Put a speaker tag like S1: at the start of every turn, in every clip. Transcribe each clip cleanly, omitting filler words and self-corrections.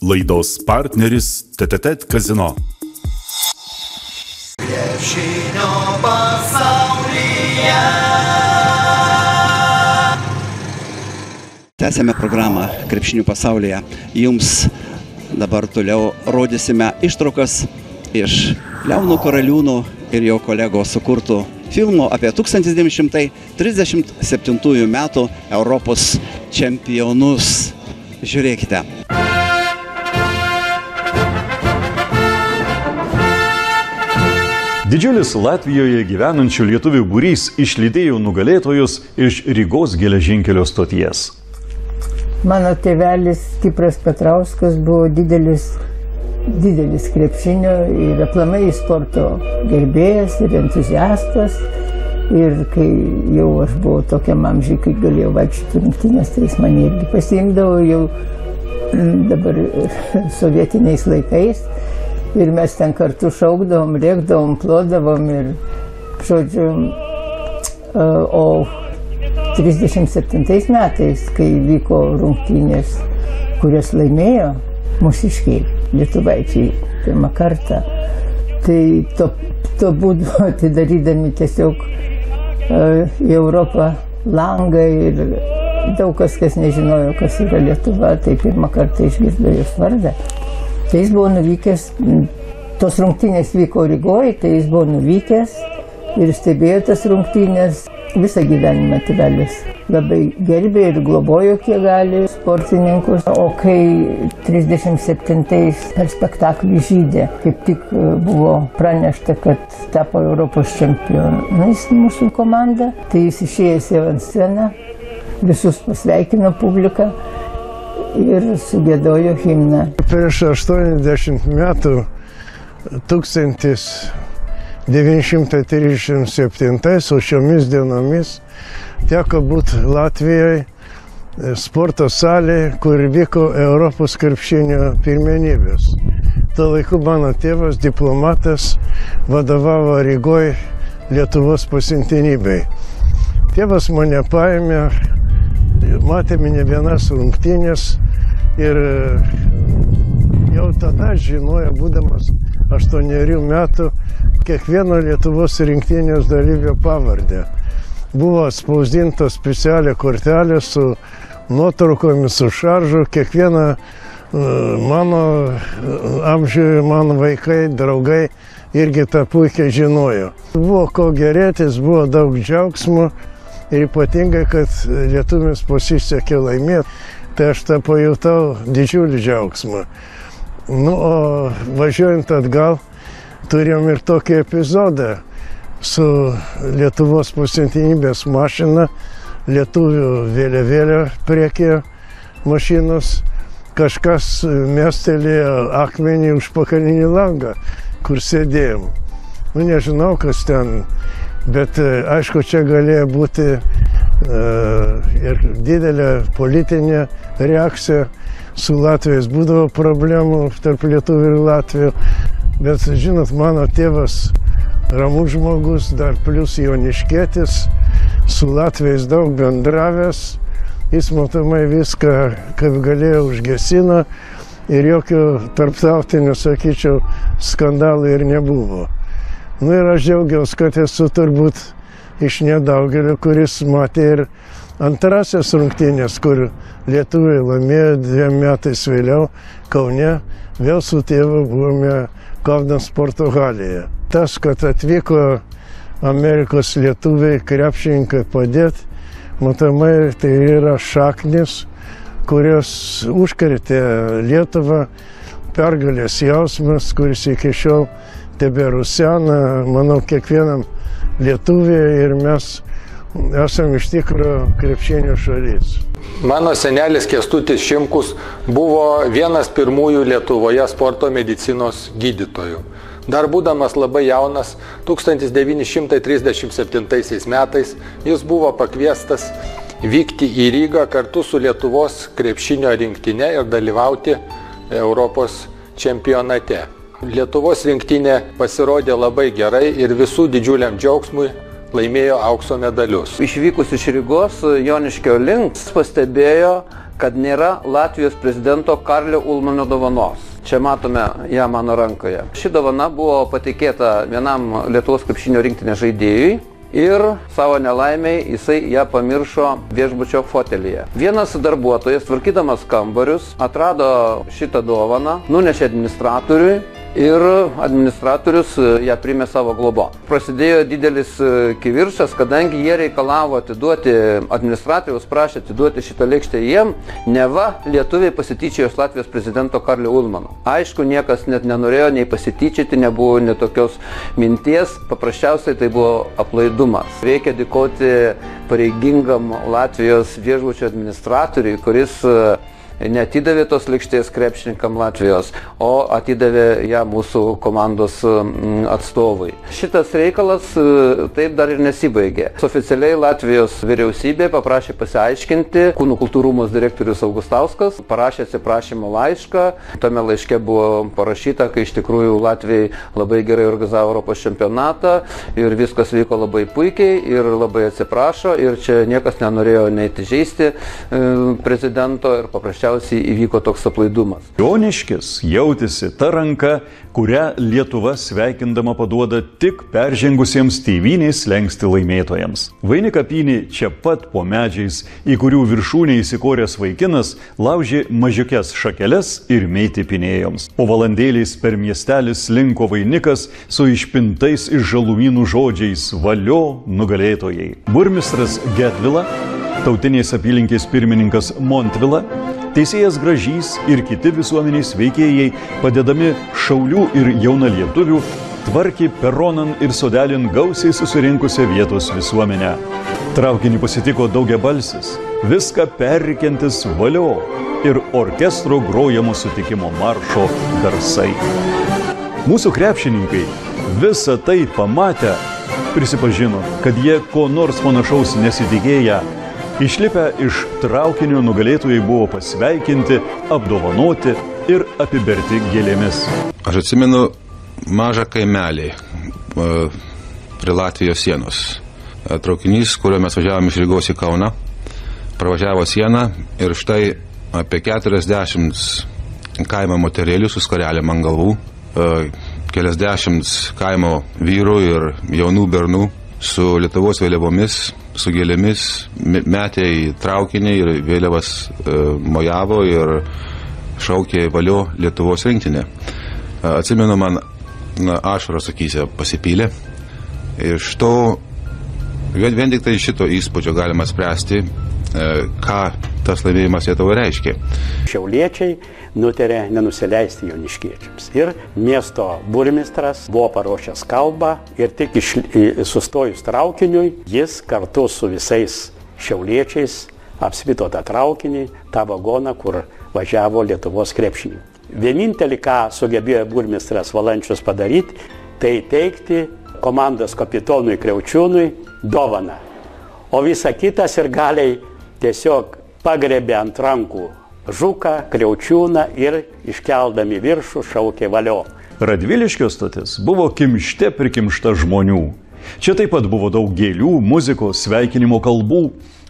S1: Laidos partneris TTT Kazino.
S2: Krepšinio pasaulyje.
S3: Tęsėme programą Krepšinio pasaulyje. Jums dabar toliau rodysime ištraukas iš Leono Karaliūno ir jo kolegos sukurtų filmo apie 1937 metų Europos čempionus. Žiūrėkite.
S4: Didžiulis Latvijoje gyvenančių lietuvių būrys išlydėjo nugalėtojus iš Rygos geležinkelio stoties.
S5: Mano tėvelis Kipras Petrauskas buvo didelis krepšinio ir aplamai sporto gerbėjas ir entuziastas. Ir kai jau aš buvau tokiam amžiui, kai galėjau vaikščioti rungtynės, tai jis mane irgi pasiimdavo jau dabar sovietiniais laikais. Ir mes ten kartu šaukdavom, rėkdavom, plodavom ir, žodžiu, o 37 metais, kai vyko rungtynės, kurias laimėjo mūsiškiai, lietuvaičiai, pirmą kartą, tai to būdavo atidarydami tiesiog į Europą langą ir daug kas nežinojo, kas yra Lietuva, tai pirmą kartą išgirdo jos vardą. Tai jis buvo nuvykęs, tos rungtynės vyko Rygoje, tai jis buvo nuvykęs ir stebėjo tas rungtynės. Visą gyvenimą tėvelis labai gerbė ir globojo kiek gali sportininkus. O kai 37-ais per spektaklį Žydė kaip tik buvo pranešta, kad tapo Europos čempionais mūsų komanda, tai jis išėjęs į sceną, visus pasveikino publiką ir sugiedojo himną.
S6: Prieš 80 metų 1937 o šiomis dienomis teko būti Latvijoje sporto salėje, kur vyko Europos krepšinio pirmenybės. Tuo laiku mano tėvas, diplomatas, vadovavo Rygoje Lietuvos pasiuntinybei. Tėvas mane paėmė, matėme ne vienas rungtynės ir jau tada žinojo, būdamas 8 metų, kiekvieno Lietuvos rinktinės dalyvio pavardę. Buvo spausdintos specialią kortelę su nuotraukomis, su šaržu. Kiekvieną mano amžiuje, mano vaikai, draugai irgi tą puikiai žinojo. Buvo ko gerėtis, buvo daug džiaugsmo ir ypatingai, kad lietuviams pasisekė laimėti. Tai aš tą pajutau didžiulį džiaugsmą. O važiuojant atgal, turėjom ir tokį epizodą su Lietuvos pasiuntinybės mašina, lietuvių vėliavėlė priekyje mašinos. Kažkas mestelėjo akmenį užpakalinį langą, kur sėdėjom. Nežinau, kas ten, bet aišku, čia galėjo būti ir didelė politinė reakcija. Su Latvijais būdavo problemų tarp lietuvių ir Latvijų. Bet, žinot, mano tėvas ramus žmogus, dar plus joniškietis, su Latvijais daug bendravęs. Jis matomai viską, kaip galėjo, užgesino ir jokių tarptautinių, sakyčiau, skandalų ir nebuvo. Ir aš džiaugiausi, kad esu turbūt iš nedaugelio, kuris matė ir antrasias rungtynės, kur lietuviai laimėjo 2 metais vėliau Kaune. Vėl su tėvu buvome Kauno sporto halėje. Tas, kad atvyko Amerikos lietuviai krepšininkai padėti, matomai tai yra šaknis, kurios užkrėtė Lietuvą, pergalės jausmas, kuris iki šiol teberusena, manau, kiekvienam lietuviui ir mes esame iš tikro krepšinio šalis.
S7: Mano senelis Kęstutis Šimkus buvo vienas pirmųjų Lietuvoje sporto medicinos gydytojų. Dar būdamas labai jaunas, 1937 metais jis buvo pakviestas vykti į Rygą kartu su Lietuvos krepšinio rinktine ir dalyvauti Europos čempionate. Lietuvos rinktinė pasirodė labai gerai ir visų didžiuliam džiaugsmui laimėjo aukso medalius.
S2: Išvykus iš Rygos Joniškio link pastebėjo, kad nėra Latvijos prezidento Karlio Ulmano dovanos. Čia matome ją mano rankoje. Ši dovana buvo patikėta vienam Lietuvos krepšinio rinktinės žaidėjui ir savo nelaimiai jisai ją pamiršo viešbučio fotelyje. Vienas darbuotojas, tvarkydamas kambarius, atrado šitą dovaną, nunešė administratoriui ir administratorius ją priėmė savo globon. Prasidėjo didelis kivirčas, kadangi jie reikalavo atiduoti, administratorius prašė atiduoti šitą lėkštę jiem, neva lietuviai pasityčiojo iš Latvijos prezidento Karlio Ulmano. Aišku, niekas net nenorėjo nei pasityčioti, nebuvo net tokios minties, paprasčiausiai tai buvo aplaidumas. Reikia dėkoti pareigingam Latvijos viešbučio administratoriui, kuris neatidavė tos lėkštės krepšininkam Latvijos, o atidavė ją mūsų komandos atstovui. Šitas reikalas taip dar ir nesibaigė. Oficialiai Latvijos vyriausybė paprašė pasiaiškinti, Kūno kultūrų rūmų direktorius Augustauskas parašė atsiprašymo laišką. Tame laiške buvo parašyta, kai iš tikrųjų Latvijai labai gerai organizavo Europos čempionatą ir viskas vyko labai puikiai ir labai atsiprašo ir čia niekas nenorėjo neįžeisti prezidento ir paprašyti įvyko toks aplaidumas.
S4: Joniškis jautėsi ta ranka, kurią Lietuva sveikindama paduoda tik peržengusiems tėvynės slenkstį laimėtojams. Vainikapynė čia pat po medžiais, į kurių viršūnę įsikoręs vaikinas laužė mažiukes šakeles ir mėtė pinėjoms. Po valandėliais per miestelį slinko vainikas su išpintais iš žalumynų žodžiais valio nugalėtojai. Burmistras Gedvila, tautinės apylinkės pirmininkas Montvila, teisėjas Gražys ir kiti visuomenės veikėjai, padedami šaulių ir jaunalietuvių, tvarkė peronan ir sodelin gausiai susirinkusią vietos visuomenę. Traukinį pasitiko daugiabalsis, viską perrikiantis valio ir orkestro grojamo sutikimo maršo garsai. Mūsų krepšininkai visą tai pamatę prisipažino, kad jie ko nors panašaus nesitikėję. Išlipę iš traukinio nugalėtojai buvo pasveikinti, apdovanoti ir apiberti gėlėmis.
S8: Aš atsimenu mažą kaimelį prie Latvijos sienos. Traukinys, kuriuo mes važiavome iš Rygos į Kauną, pravažiavo sieną ir štai apie 40 kaimo moterėlių su skarelėm ant galvų, keliasdešimt kaimo vyrų ir jaunų bernų su Lietuvos vėliavomis, su gėlėmis, metė į traukinį ir vėliavas mojavo ir šaukė valio Lietuvos rinktinę. Atsimenu, man ašaros akyse pasipylė. Iš to, vien tik tai šito įspūdžio galima spręsti, ką tas laimėjimas Lietuvoje reiškia.
S9: Šiauliečiai nutarė nenusileisti joniškiečiams. Ir miesto burmistras buvo paruošęs kalbą ir tik sustojus traukiniui, jis kartu su visais šiauliečiais apsvito tą traukinį, tą vagoną, kur važiavo Lietuvos krepšininkai. Vienintelį, ką sugebėjo burmistras Valančius padaryti, tai teikti komandos kapitonui Kriaučiūnui dovaną. O visa kita sirgaliai tiesiog pagrebė ant rankų Žuką, Kriaučiūną ir iškeldami viršų šaukė valio.
S4: Radviliškio stotis buvo kimšte prikimšta žmonių. Čia taip pat buvo daug gėlių, muzikos, sveikinimo kalbų.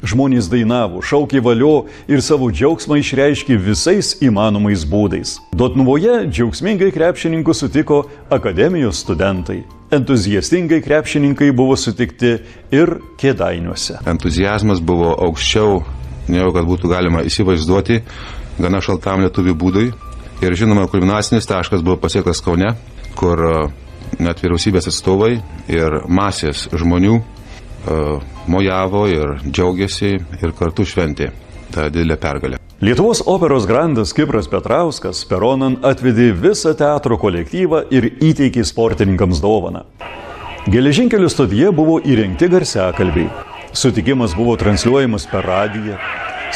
S4: Žmonės dainavo, šaukė valio ir savo džiaugsmą išreiškė visais įmanomais būdais. Dotnuvoje džiaugsmingai krepšininkus sutiko akademijos studentai. Entuziastingai krepšininkai buvo sutikti ir Kėdainiuose.
S8: Entuziazmas buvo aukščiau, negu kad būtų galima įsivaizduoti, gana šaltam lietuvių būdui. Ir žinoma, kulminacinis taškas buvo pasiektas Kaune, kur net vyriausybės atstovai ir masės žmonių mojavo ir džiaugiasi ir kartu šventė tą didelę pergalę.
S4: Lietuvos operos grandas Kipras Petrauskas peronan atvedė visą teatro kolektyvą ir įteikė sportininkams dovaną. Geležinkelių stotyje buvo įrengti garsiakalbiai. Sutikimas buvo transliuojamas per radiją.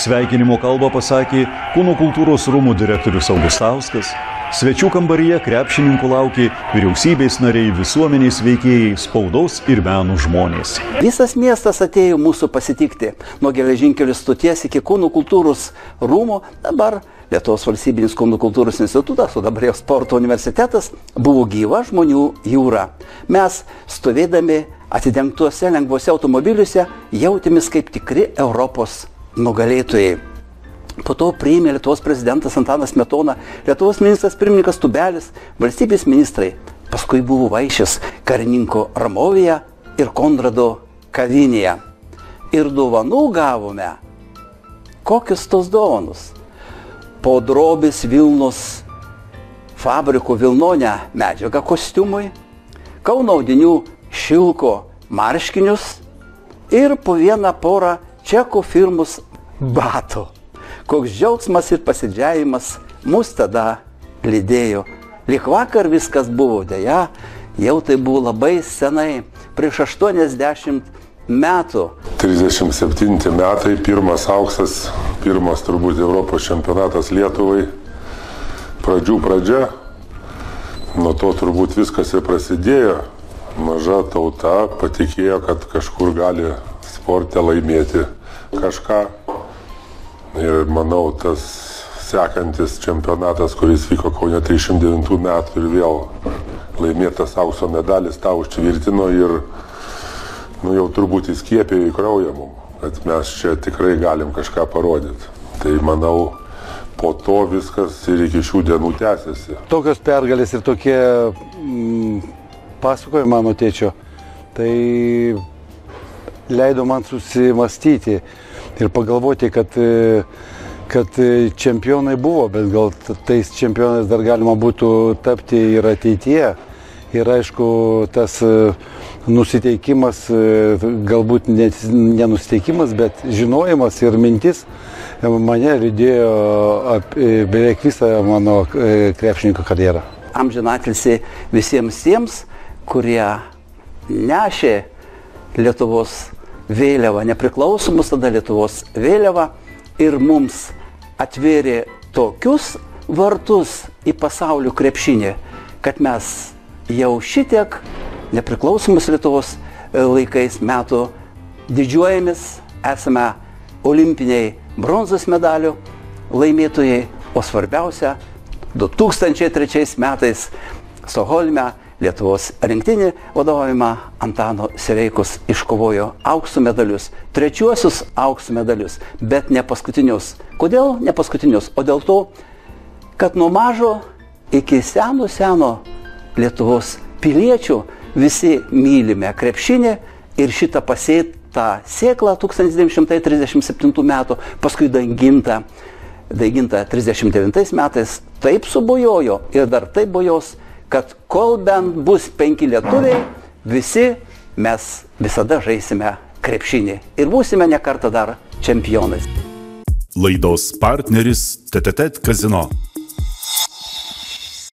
S4: Sveikinimo kalbą pasakė Kūno kultūros rūmų direktorius Augustauskas. Svečių kambaryje krepšininkų laukė vyriausybės nariai, visuomenės veikėjai, spaudos ir menų žmonės.
S3: Visas miestas atėjo mūsų pasitikti. Nuo geležinkelių stoties iki Kūno kultūros rūmų, dabar Lietuvos valstybinis Kūno kultūros institutas, o dabar jau sporto universitetas, buvo gyva žmonių jūra. Mes stovėdami atidengtuose lengvuose automobiliuose jautėmės kaip tikri Europos nugalėtojai. Po to priėmė Lietuvos prezidentas Antanas Smetona, Lietuvos ministras pirmininkas Tubelis, valstybės ministrai. Paskui buvo Vaišės karininko Ramovėje ir Konrado kavinėje. Ir dovanų gavome. Kokius tos dovanus? Po Drobės Vilnos fabriko Vilnonę medžiagą kostiumui, Kauno audinių šilko marškinius ir po vieną porą čekų firmos batų. Koks džiaugsmas ir pasidžiavimas mus tada lydėjo. Lik vakar viskas buvo, deja, jau tai buvo labai senai, prieš 80 metų.
S10: 37 metai, pirmas auksas, pirmas turbūt Europos čempionatas Lietuvai. Pradžių pradžia, nuo to turbūt viskas ir prasidėjo. Maža tauta patikėjo, kad kažkur gali sporte laimėti kažką. Ir manau, tas sekantis čempionatas, kuris vyko Kaune 309 metų ir vėl laimėtas aukso medalis, tą užtvirtino ir jau turbūt įskiepėjo į kraują mums, kad mes čia tikrai galim kažką parodyti. Tai manau, po to viskas ir iki šių dienų tęsiasi.
S11: Tokios pergalės ir tokie pasakojimai mano tėčio, tai leido man susimastyti ir pagalvoti, kad čempionai buvo, bet gal tais čempionais dar galima būtų tapti ir ateityje. Ir aišku, tas nusiteikimas, galbūt nenusiteikimas, bet žinojimas ir mintis mane lydėjo beveik visą mano krepšininko karjerą.
S3: Amžinatilsį visiems tiems, kurie nešė Lietuvos vėliavą, nepriklausomus tada Lietuvos vėliavą ir mums atvėrė tokius vartus į pasaulio krepšinį, kad mes jau šitiek nepriklausomus Lietuvos laikais metų didžiuojamės, esame olimpiniai bronzos medalių laimėtojai, o svarbiausia, 2003 metais Stokholme Lietuvos rinktinė vadovaujama Antano Sereikos iškovojo aukso medalius, trečiuosius aukso medalius, bet ne paskutinius. Kodėl ne paskutinius? O dėl to, kad nuo mažo iki seno Lietuvos piliečių visi mylime krepšinį ir šitą pasėtą sėklą 1937 metų, paskui daiginta 39 metais, taip subujojo ir dar taip bujos, kad kol bent bus 5 lietuviai, visi mes visada žaisime krepšinį ir būsime ne kartą dar čempionais.
S1: Laidos partneris TTT Kazino.